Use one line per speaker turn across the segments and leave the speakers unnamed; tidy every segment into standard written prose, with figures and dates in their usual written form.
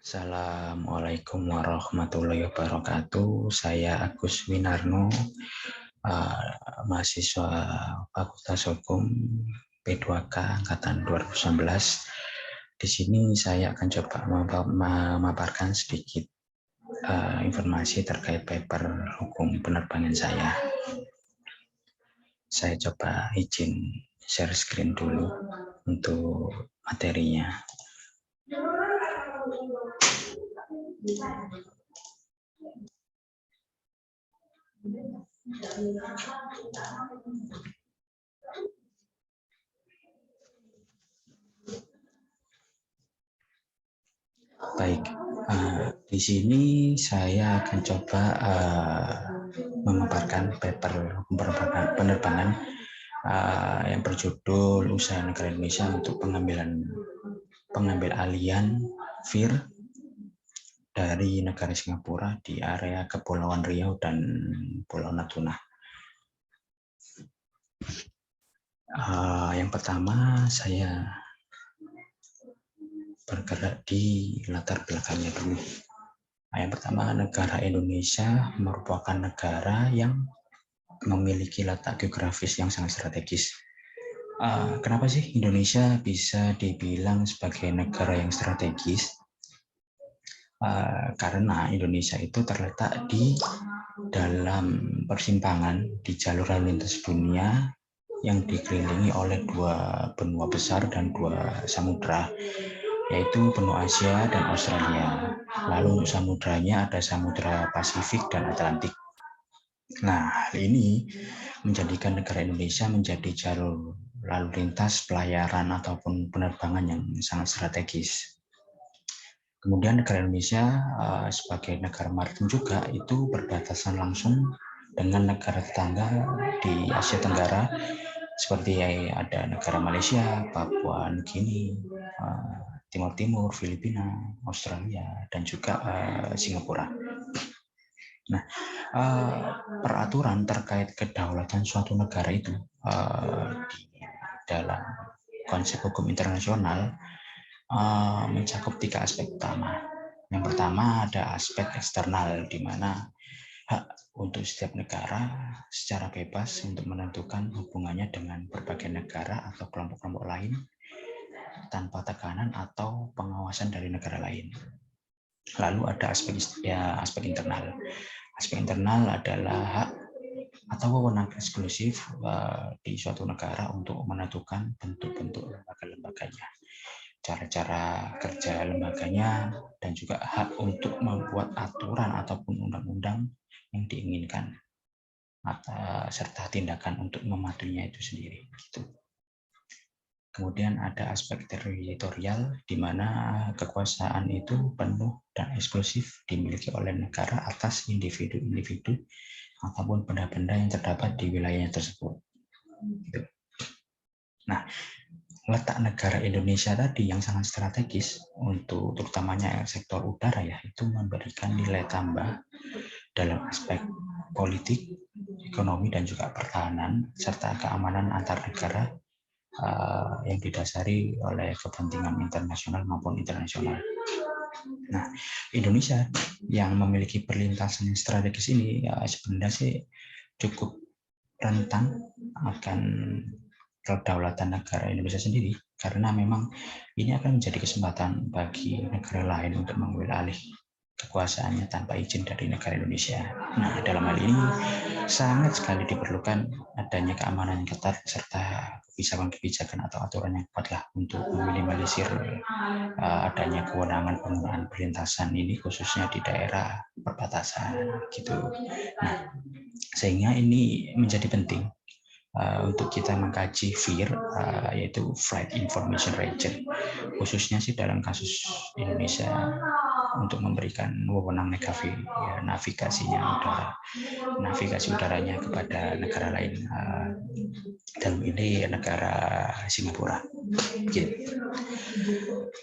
Assalamualaikum warahmatullahi wabarakatuh. Saya Agus Winarno, mahasiswa Fakultas Hukum P2K Angkatan 2019. Di sini saya akan coba memaparkan sedikit informasi terkait paper hukum penerbangan saya. Saya coba izin share screen dulu untuk materinya. Baik, di sini saya akan coba memaparkan paper penerbangan yang berjudul Usaha Negara Indonesia untuk pengambil alihan VIR dari negara Singapura di area Kepulauan Riau dan Pulau Natuna. Yang pertama, saya bergerak di latar belakangnya dulu. Yang pertama, negara Indonesia merupakan negara yang memiliki letak geografis yang sangat strategis. Kenapa sih Indonesia bisa dibilang sebagai negara yang strategis? Karena Indonesia itu terletak di dalam persimpangan di jalur lalu lintas dunia yang dikelilingi oleh dua benua besar dan dua samudra, yaitu benua Asia dan Australia. Lalu untuk samudranya ada Samudra Pasifik dan Atlantik. Nah, hal ini menjadikan negara Indonesia menjadi jalur lalu lintas pelayaran ataupun penerbangan yang sangat strategis. Kemudian negara Indonesia sebagai negara maritim juga itu berbatasan langsung dengan negara tetangga di Asia Tenggara seperti ada negara Malaysia, Papua Nugini, Timur Timur, Filipina, Australia, dan juga Singapura. Nah, peraturan terkait kedaulatan suatu negara itu di dalam konsep hukum internasional mencakup tiga aspek utama. Yang pertama ada aspek eksternal, di mana hak untuk setiap negara secara bebas untuk menentukan hubungannya dengan berbagai negara atau kelompok-kelompok lain tanpa tekanan atau pengawasan dari negara lain. Lalu ada aspek internal. Aspek internal adalah hak atau wewenang eksklusif di suatu negara untuk menentukan bentuk-bentuk lembaga-lembaganya, cara-cara kerja lembaganya, dan juga hak untuk membuat aturan ataupun undang-undang yang diinginkan, serta tindakan untuk mematuhinya itu sendiri. Gitu. Kemudian ada aspek teritorial, di mana kekuasaan itu penuh dan eksklusif dimiliki oleh negara atas individu-individu ataupun benda-benda yang terdapat di wilayahnya tersebut. Gitu. Nah, letak negara Indonesia tadi yang sangat strategis untuk terutamanya sektor udara ya, itu memberikan nilai tambah dalam aspek politik, ekonomi, dan juga pertahanan serta keamanan antar negara yang didasari oleh kepentingan internasional maupun internasional. Nah, Indonesia yang memiliki perlintasan strategis ini ya sebenarnya sih cukup rentan akan kedaulatan negara Indonesia sendiri, karena memang ini akan menjadi kesempatan bagi negara lain untuk mengambil alih kekuasaannya tanpa izin dari negara Indonesia. Nah, dalam hal ini sangat sekali diperlukan adanya keamanan yang ketat serta kebijakan-kebijakan atau aturan yang kuat lah untuk meminimalisir adanya kewenangan penggunaan perlintasan ini, khususnya di daerah perbatasan gitu. Nah, sehingga ini menjadi penting untuk kita mengkaji FIR, yaitu Flight Information Region, khususnya sih dalam kasus Indonesia untuk memberikan wewenang navigasi udaranya kepada negara lain, dalam ini negara Singapura. Gitu.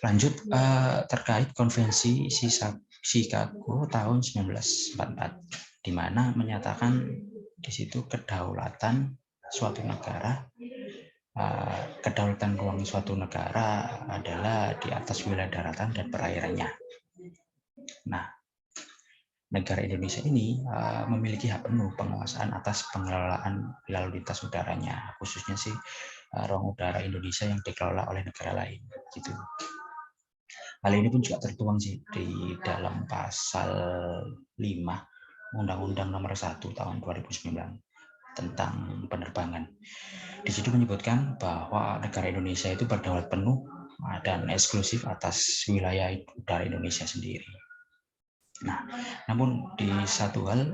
Lanjut terkait konvensi Chicago tahun 1944, di mana menyatakan di situ kedaulatan suatu negara, kedaulatan ruang suatu negara adalah di atas wilayah daratan dan perairannya. Nah, negara Indonesia ini memiliki hak penuh penguasaan atas pengelolaan lalu lintas udaranya, khususnya sih ruang udara Indonesia yang dikelola oleh negara lain, gitu. Hal ini pun juga tertuang sih di dalam pasal 5 Undang-Undang Nomor 1 Tahun 2009 tentang penerbangan. Di situ menyebutkan bahwa negara Indonesia itu berdaulat penuh dan eksklusif atas wilayah udara Indonesia sendiri. Nah, namun di satu hal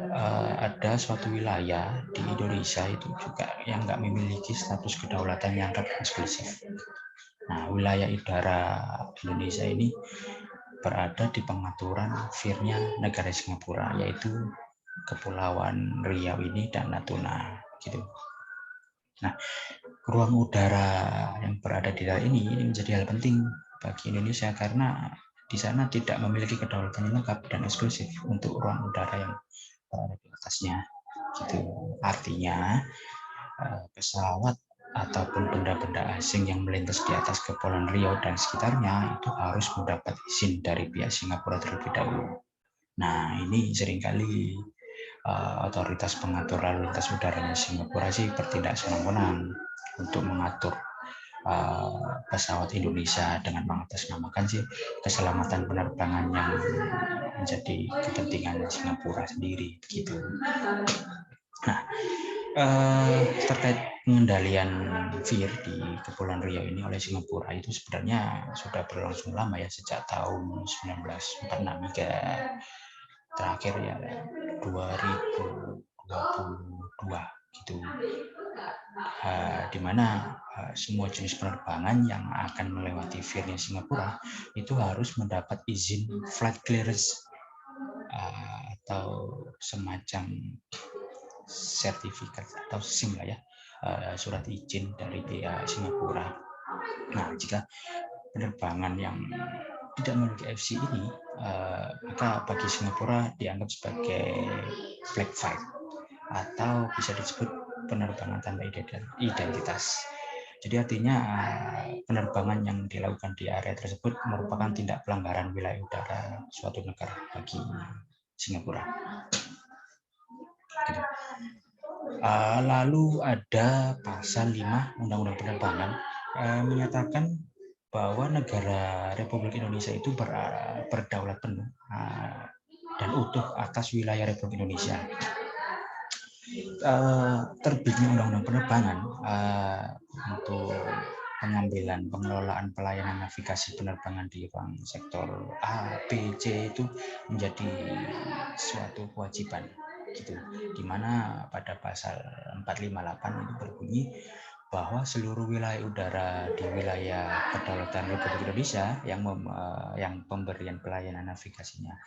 ada suatu wilayah di Indonesia itu juga yang nggak memiliki status kedaulatan yang eksklusif. Nah, wilayah udara Indonesia ini berada di pengaturan VIR-nya negara Singapura, yaitu Kepulauan Riau ini dan Natuna, gitu. Nah, ruang udara yang berada di daerah ini menjadi hal penting bagi Indonesia karena di sana tidak memiliki kedaulatan yang lengkap dan eksklusif untuk ruang udara yang berada di atasnya. Gitu. Artinya pesawat ataupun benda-benda asing yang melintas di atas Kepulauan Riau dan sekitarnya itu harus mendapat izin dari pihak Singapura terlebih dahulu. Nah, ini seringkali otoritas pengatur lalu lintas udaranya Singapura sih bertindak senang-senang untuk mengatur pesawat Indonesia dengan mengatasnamakan sih keselamatan penerbangan yang menjadi kepentingan Singapura sendiri, gitu. Nah, terkait pengendalian VIR di Kepulauan Riau ini oleh Singapura itu sebenarnya sudah berlangsung lama ya, sejak tahun 1946 hingga terakhir ya 2022 gitu. Di mana semua jenis penerbangan yang akan melewati VIR-nya Singapura itu harus mendapat izin flight clearance atau semacam sertifikat atau SIM lah ya, surat izin dari pihak Singapura. Nah, jika penerbangan yang tidak memiliki FC ini, maka bagi Singapura dianggap sebagai black flight atau bisa disebut penerbangan tanpa identitas. Jadi artinya penerbangan yang dilakukan di area tersebut merupakan tindak pelanggaran wilayah udara suatu negara bagi Singapura. Lalu ada pasal 5 Undang-Undang Penerbangan menyatakan bahwa negara Republik Indonesia itu berdaulat penuh dan utuh atas wilayah Republik Indonesia. Terbitnya Undang-Undang Penerbangan untuk pengambilan pengelolaan pelayanan navigasi penerbangan di ruang sektor A, B, C itu menjadi suatu kewajiban, gitu. Di mana pada pasal 458 itu berbunyi bahwa seluruh wilayah udara di wilayah kedaulatan Republik Indonesia yang pemberian pelayanan navigasinya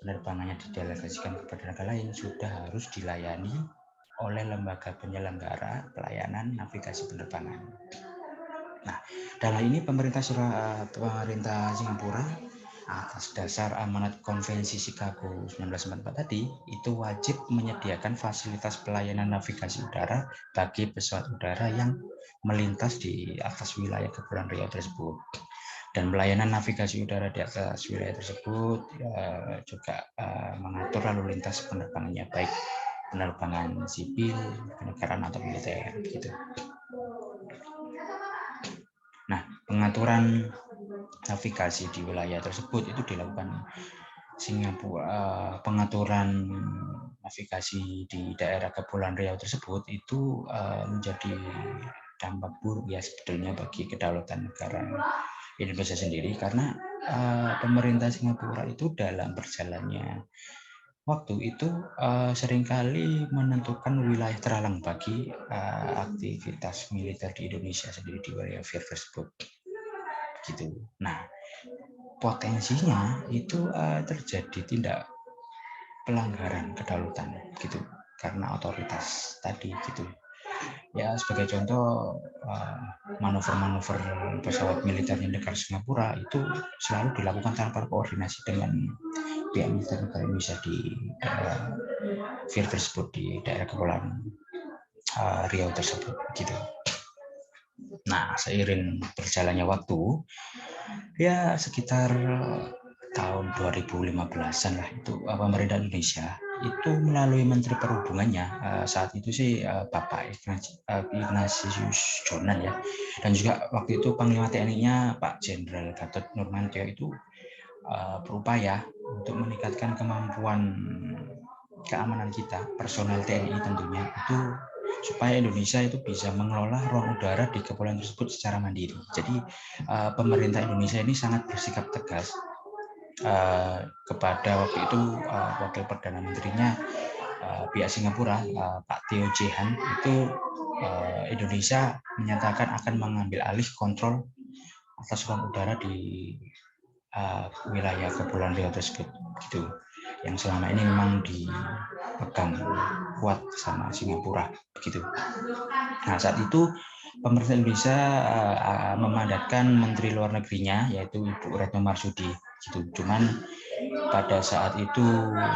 penerbangannya didelegasikan kepada negara lain sudah harus dilayani oleh lembaga penyelenggara pelayanan navigasi penerbangan. Nah, dalam ini pemerintah Singapura atas dasar amanat Konvensi Chicago 1944 tadi itu wajib menyediakan fasilitas pelayanan navigasi udara bagi pesawat udara yang melintas di atas wilayah Kepulauan Riau tersebut. Dan pelayanan navigasi udara di atas wilayah tersebut juga mengatur lalu lintas penerbangannya, baik penerbangan sipil, kenegaraan atau militer, gitu. Nah, pengaturan navigasi di wilayah tersebut itu dilakukan Singapura. Pengaturan navigasi di daerah Kepulauan Riau tersebut itu menjadi dampak buruk ya sebetulnya bagi kedaulatan negara Indonesia sendiri karena pemerintah Singapura itu dalam berjalannya waktu itu seringkali menentukan wilayah terhalang bagi aktivitas militer di Indonesia sendiri di wilayah VIR tersebut, gitu. Nah, potensinya itu terjadi tindak pelanggaran kedaulatan, gitu, karena otoritas tadi, gitu. Ya, sebagai contoh, manuver-manuver pesawat militernya negara Singapura itu selalu dilakukan tanpa koordinasi dengan pihak militer negara Indonesia di VIR tersebut di daerah Kepulauan Riau tersebut, gitu. Nah, seiring berjalannya waktu, ya sekitar tahun 2015-an lah itu pemerintah Indonesia itu melalui Menteri Perhubungannya saat itu sih Bapak Ignatius Jonan ya, dan juga waktu itu Panglima TNI-nya Pak Jenderal Gatot Nurmantio itu berupaya untuk meningkatkan kemampuan keamanan kita, personel TNI tentunya, itu supaya Indonesia itu bisa mengelola ruang udara di kepulauan tersebut secara mandiri. Jadi pemerintah Indonesia ini sangat bersikap tegas kepada waktu itu Wakil Perdana Menterinya pihak Singapura, Pak Teo Jehan, itu Indonesia menyatakan akan mengambil alih kontrol atas ruang udara di wilayah Kepulauan Riau tersebut, gitu, yang selama ini memang dipegang kuat sama Singapura, begitu. Nah, saat itu pemerintah Indonesia memandatkan Menteri Luar Negerinya yaitu Ibu Retno Marsudi, gitu. Cuman pada saat itu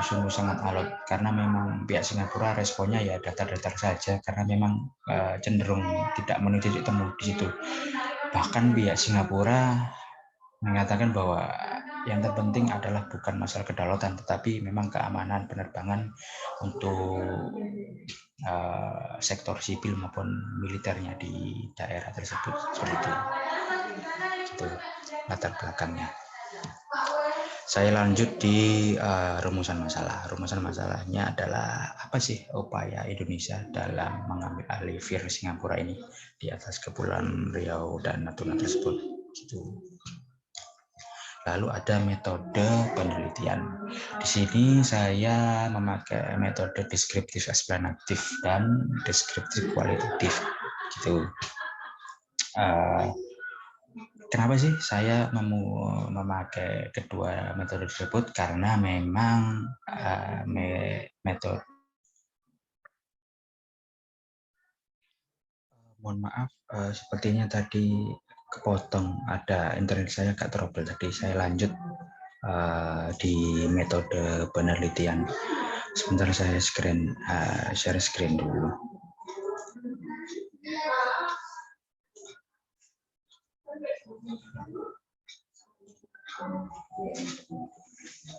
sungguh sangat alot karena memang pihak Singapura responnya ya datar-datar saja karena memang cenderung tidak menuju titik temu di situ. Bahkan pihak Singapura mengatakan bahwa yang terpenting adalah bukan masalah kedaulatan, tetapi memang keamanan penerbangan untuk sektor sipil maupun militernya di daerah tersebut, seperti itu. Itu latar belakangnya. Saya lanjut di rumusan masalah. Rumusan masalahnya adalah apa sih upaya Indonesia dalam mengambil alih VIR Singapura ini di atas Kepulauan Riau dan Natuna tersebut, gitu. Lalu ada metode penelitian. Di sini saya memakai metode deskriptif eksplanatif dan deskriptif kualitatif, gitu. Kenapa sih saya memakai kedua metode tersebut? Karena memang metode, mohon maaf, sepertinya tadi kepotong, ada internet saya agak trouble tadi. Saya lanjut di metode penelitian. Sebentar saya share screen dulu.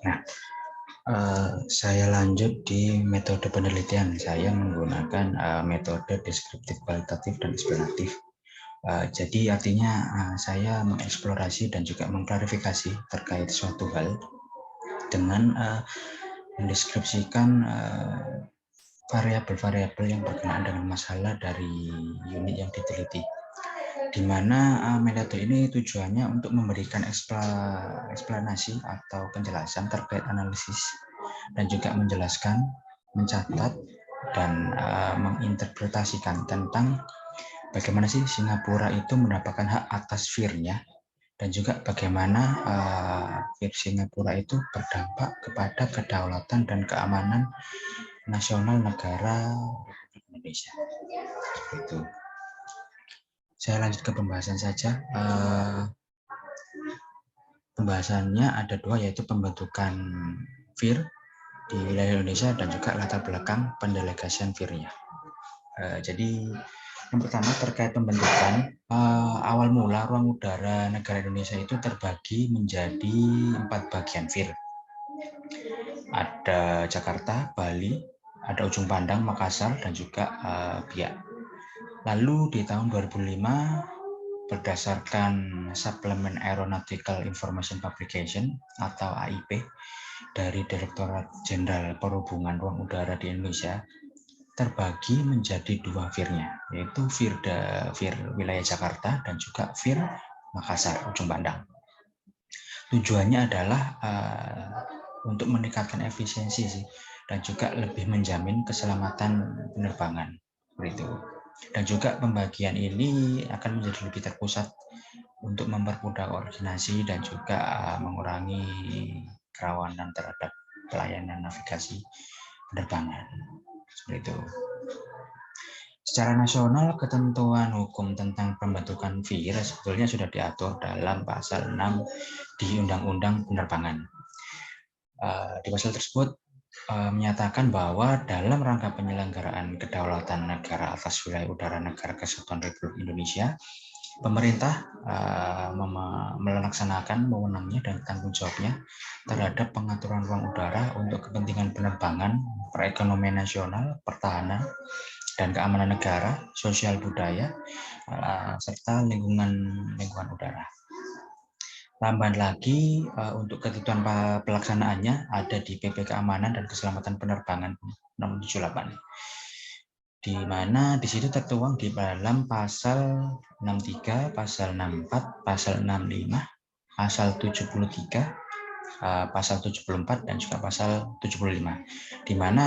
Nah, saya lanjut di metode penelitian. Saya menggunakan metode deskriptif, kualitatif, dan eksplanatif. Jadi artinya saya mengeksplorasi dan juga mengklarifikasi terkait suatu hal dengan mendeskripsikan variabel-variabel yang berkenaan dengan masalah dari unit yang diteliti, di mana metode ini tujuannya untuk memberikan eksplanasi atau penjelasan terkait analisis dan juga menjelaskan, mencatat, dan menginterpretasikan tentang bagaimana sih Singapura itu mendapatkan hak atas VIR-nya, dan juga bagaimana VIR Singapura itu berdampak kepada kedaulatan dan keamanan nasional negara Indonesia. Itu. Saya lanjut ke pembahasan saja. Pembahasannya ada dua, yaitu pembentukan VIR di wilayah Indonesia dan juga latar belakang pendelegasian VIR-nya. Jadi yang pertama terkait pembentukan, awal mula ruang udara negara Indonesia itu terbagi menjadi 4 bagian VIR. Ada Jakarta, Bali, ada Ujung Pandang, Makassar, dan juga Biak. Lalu di tahun 2005, berdasarkan Suplemen Aeronautical Information Publication atau AIP dari Direktorat Jenderal Perhubungan Ruang Udara di Indonesia, terbagi menjadi 2 VIR-nya, yaitu VIR wilayah Jakarta dan juga VIR Makassar, Ujung Pandang. Tujuannya adalah untuk meningkatkan efisiensi sih, dan juga lebih menjamin keselamatan penerbangan, begitu. Dan juga pembagian ini akan menjadi lebih terpusat untuk mempermudah koordinasi dan juga mengurangi kerawanan terhadap pelayanan navigasi penerbangan, seperti itu. Secara nasional, ketentuan hukum tentang pembentukan VIR sebetulnya sudah diatur dalam pasal 6 di Undang-Undang Penerbangan. Di pasal tersebut menyatakan bahwa dalam rangka penyelenggaraan kedaulatan negara atas wilayah udara negara kesatuan Republik Indonesia, Pemerintah melaksanakan wewenangnya dan tanggung jawabnya terhadap pengaturan ruang udara untuk kepentingan penerbangan, perekonomian nasional, pertahanan, dan keamanan negara, sosial budaya, serta lingkungan udara. Tambahan lagi untuk ketentuan pelaksanaannya ada di PP Keamanan dan Keselamatan Penerbangan nomor 78, di mana di situ tertuang di dalam pasal 63, pasal 64, pasal 65, pasal 73, pasal 74 dan juga pasal 75, di mana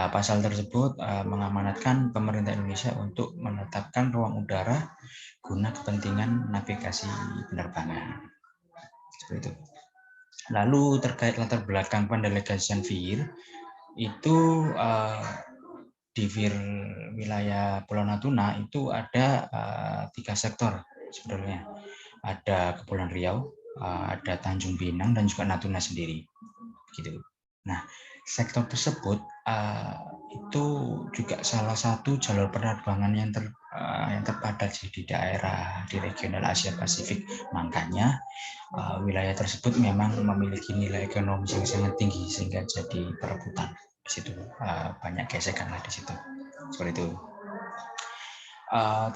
pasal tersebut mengamanatkan pemerintah Indonesia untuk menetapkan ruang udara guna kepentingan navigasi penerbangan. Seperti itu. Lalu terkait latar belakang pendelegasian VIR itu di VIR wilayah Pulau Natuna itu ada 3 sektor sebenarnya. Ada Kepulauan Riau, ada Tanjung Pinang, dan juga Natuna sendiri. Gitu. Nah, sektor tersebut itu juga salah satu jalur penerbangan yang terpadat di daerah di regional Asia Pasifik. Makanya wilayah tersebut memang memiliki nilai ekonomi yang sangat tinggi sehingga jadi perebutan di situ. Banyak gesekan lah di situ. Seperti itu.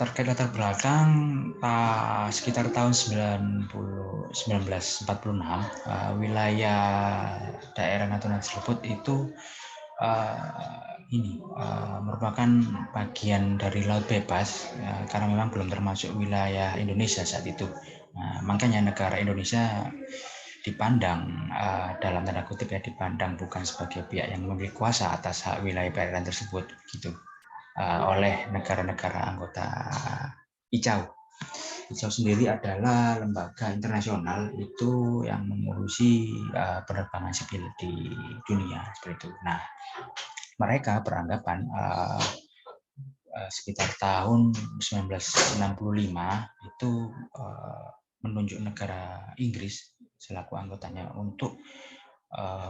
Terkait latar belakang sekitar tahun 1946 wilayah daerah Natuna tersebut itu merupakan bagian dari laut bebas karena memang belum termasuk wilayah Indonesia saat itu. Makanya negara Indonesia dipandang dalam tanda kutip dipandang bukan sebagai pihak yang memiliki kuasa atas hak wilayah perairan tersebut gitu. Oleh negara-negara anggota ICAO. ICAO sendiri adalah lembaga internasional itu yang mengurusi penerbangan sipil di dunia seperti itu. Nah, mereka beranggapan sekitar tahun 1965 itu menunjuk negara Inggris selaku anggotanya untuk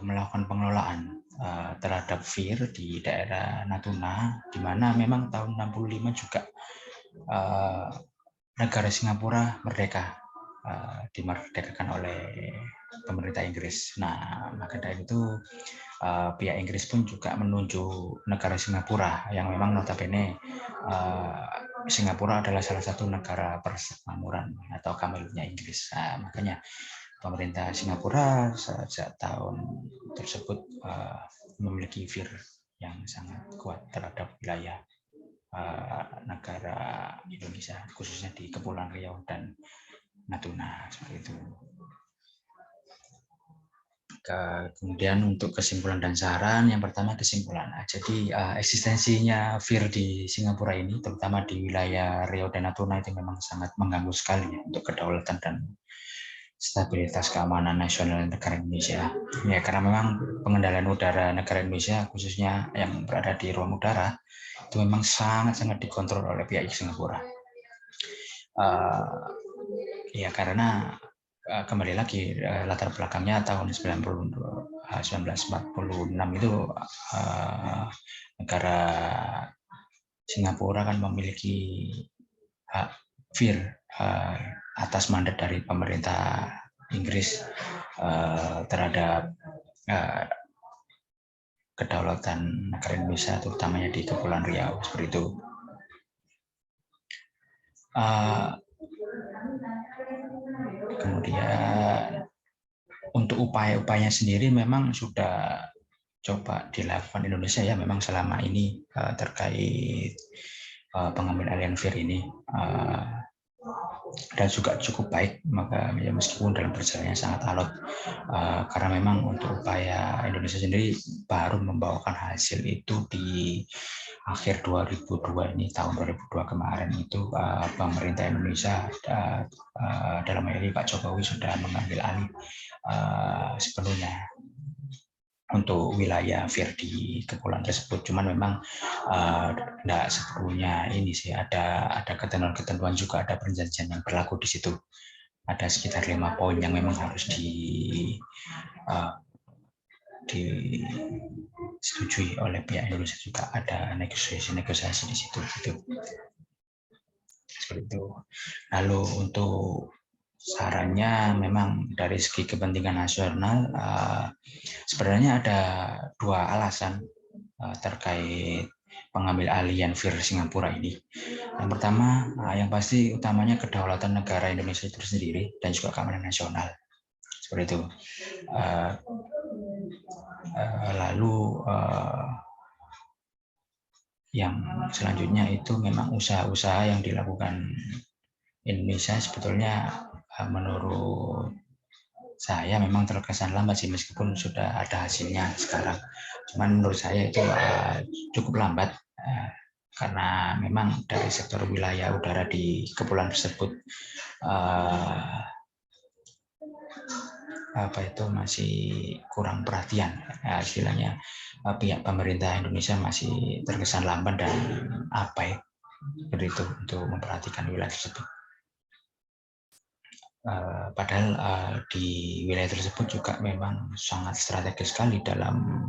melakukan pengelolaan terhadap VIR di daerah Natuna, di mana memang tahun 65 juga negara Singapura merdeka, dimerdekakan oleh pemerintah Inggris. Nah, maka dari itu pihak Inggris pun juga menunjuk negara Singapura yang memang notabene Singapura adalah salah satu negara persemakmuran atau Commonwealth-nya Inggris. Nah, makanya pemerintah Singapura sejak tahun tersebut memiliki VIR yang sangat kuat terhadap wilayah negara Indonesia, khususnya di Kepulauan Riau dan Natuna seperti itu. Kemudian untuk kesimpulan dan saran, yang pertama kesimpulan. Jadi eksistensinya VIR di Singapura ini, terutama di wilayah Riau dan Natuna itu memang sangat mengganggu sekali untuk kedaulatan dan stabilitas keamanan nasional negara Indonesia. Ya, karena memang pengendalian udara negara Indonesia, khususnya yang berada di ruang udara, itu memang sangat-sangat dikontrol oleh pihak Singapura. Ya, karena kembali lagi latar belakangnya tahun 1946 itu negara Singapura kan memiliki hak VIR atas mandat dari pemerintah Inggris terhadap kedaulatan negara Indonesia, terutamanya di Kepulauan Riau seperti itu. Kemudian untuk upaya-upayanya sendiri memang sudah coba dilakukan Indonesia ya, memang selama ini terkait pengambilan VIR ini dan juga cukup baik, maka ya meskipun dalam perjalanannya sangat alot karena memang untuk upaya Indonesia sendiri baru membawakan hasil itu di akhir 2002 ini, tahun 2002 kemarin itu pemerintah Indonesia dalam hal ini Pak Jokowi sudah mengambil alih sepenuhnya untuk wilayah VIR di kepulauan tersebut. Cuman memang tidak sepenuhnya ini sih, ada ketentuan-ketentuan juga, ada perjanjian yang berlaku di situ. Ada sekitar 5 poin yang memang harus disetujui oleh pihak Indonesia, juga ada negosiasi di situ. Gitu. seperti itu. Lalu untuk sarannya memang dari segi kepentingan nasional sebenarnya ada dua alasan terkait pengambil alihan VIR Singapura ini. Yang pertama, yang pasti utamanya kedaulatan negara Indonesia itu sendiri dan juga keamanan nasional. Seperti itu. Lalu yang selanjutnya itu memang usaha-usaha yang dilakukan Indonesia sebetulnya menurut saya memang terkesan lambat sih, meskipun sudah ada hasilnya sekarang. Cuman menurut saya itu cukup lambat karena memang dari sektor wilayah udara di kepulauan tersebut masih kurang perhatian, istilahnya pihak pemerintah Indonesia masih terkesan lamban dan abai begitu untuk memperhatikan wilayah tersebut. Padahal di wilayah tersebut juga memang sangat strategis sekali dalam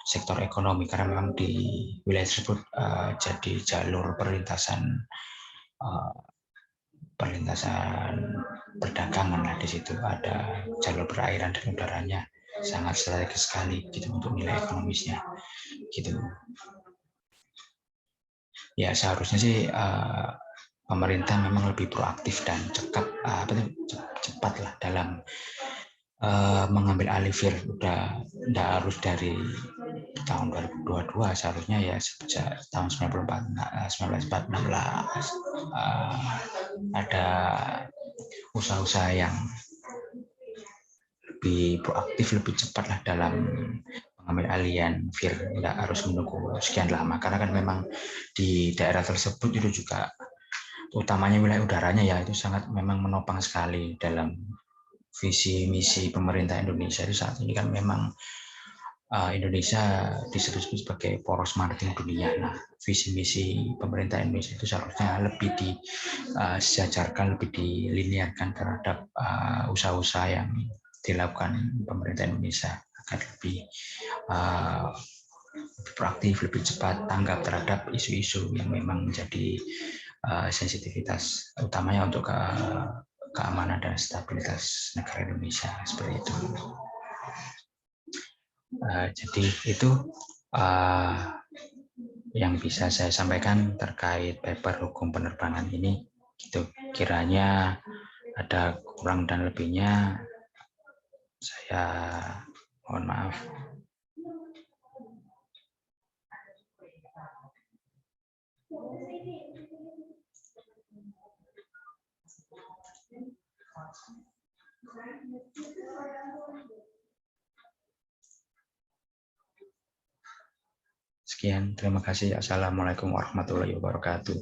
sektor ekonomi karena memang di wilayah tersebut jadi jalur perlintasan perdagangan lah, di situ ada jalur perairan dan udaranya sangat strategis sekali gitu untuk nilai ekonomisnya gitu. Ya seharusnya sih pemerintah memang lebih proaktif dan cepat lah dalam mengambil alih VIR. Udah tidak harus dari tahun 2022, seharusnya ya sejak tahun 1946 ada usaha-usaha yang lebih proaktif, lebih cepat lah dalam mengambil alihan VIR, tidak harus menunggu sekian lama karena kan memang di daerah tersebut itu juga utamanya wilayah udaranya ya itu sangat memang menopang sekali dalam visi misi pemerintah Indonesia. Itu saat ini kan memang Indonesia disebut sebagai poros maritim dunia. Nah, visi misi pemerintah Indonesia itu seharusnya lebih disejajarkan, lebih dilinearkan terhadap usaha-usaha yang dilakukan pemerintah Indonesia agar lebih proaktif, lebih cepat tanggap terhadap isu-isu yang memang menjadi sensitivitas utamanya untuk keamanan dan stabilitas negara Indonesia seperti itu. Jadi itu yang bisa saya sampaikan terkait paper hukum penerbangan ini. Gitu. Kiranya ada kurang dan lebihnya saya mohon maaf. Sekian, terima kasih. Assalamualaikum warahmatullahi wabarakatuh.